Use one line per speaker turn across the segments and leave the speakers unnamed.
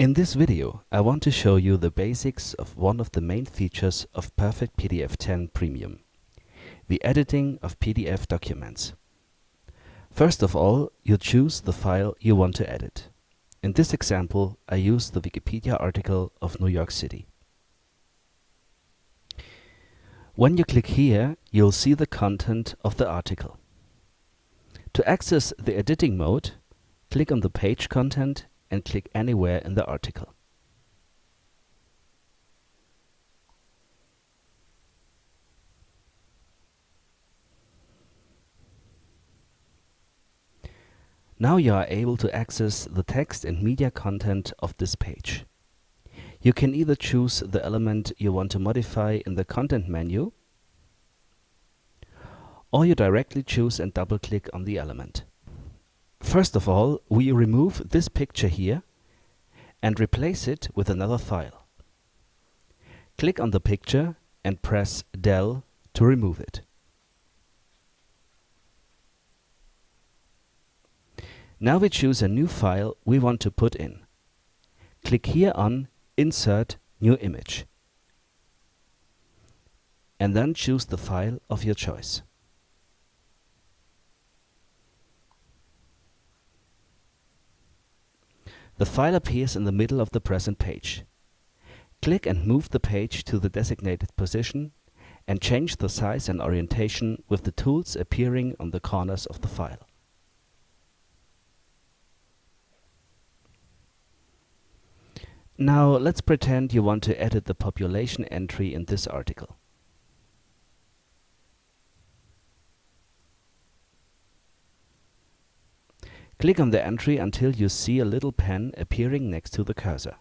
In this video, I want to show you the basics of one of the main features of Perfect PDF 10 Premium, the editing of PDF documents. First of all, you choose the file you want to edit. In this example, I use the Wikipedia article of New York City. When you click here, you'll see the content of the article. To access the editing mode, click on the page content and click anywhere in the article. Now you are able to access the text and media content of this page. You can either choose the element you want to modify in the content menu, or you directly choose and double-click on the element. First of all, we remove this picture here and replace it with another file. Click on the picture and press Del to remove it. Now we choose a new file we want to put in. Click here on Insert New Image and then choose the file of your choice. The file appears in the middle of the present page. Click and move the page to the designated position and change the size and orientation with the tools appearing on the corners of the file. Now let's pretend you want to edit the population entry in this article. Click on the entry until you see a little pen appearing next to the cursor.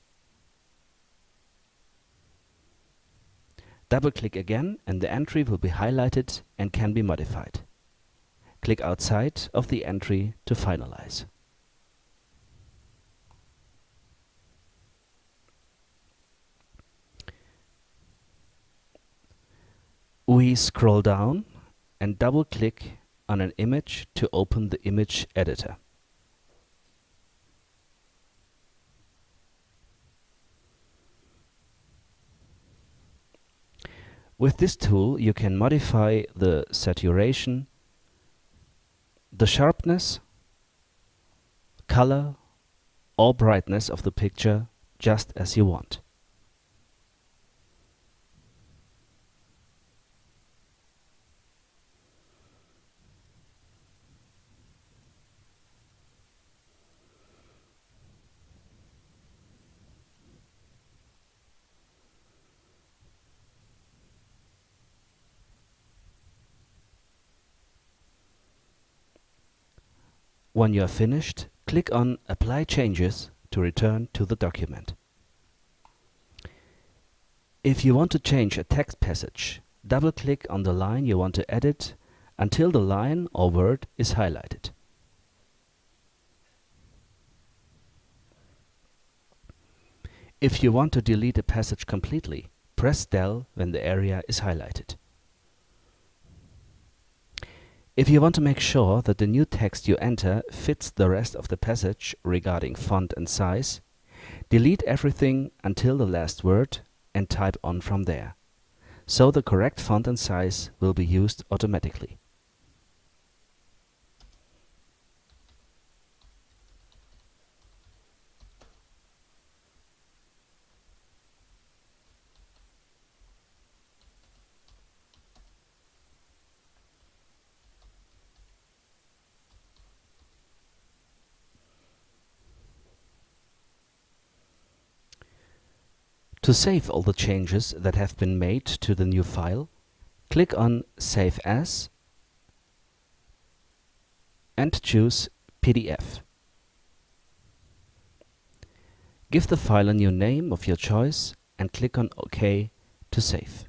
Double-click again and the entry will be highlighted and can be modified. Click outside of the entry to finalize. We scroll down and double-click on an image to open the image editor. With this tool, you can modify the saturation, the sharpness, color, or brightness of the picture just as you want. When you are finished, click on Apply Changes to return to the document. If you want to change a text passage, double-click on the line you want to edit until the line or word is highlighted. If you want to delete a passage completely, press Del when the area is highlighted. If you want to make sure that the new text you enter fits the rest of the passage regarding font and size, delete everything until the last word and type on from there, so the correct font and size will be used automatically. To save all the changes that have been made to the new file, click on Save As and choose PDF. Give the file a new name of your choice and click on OK to save.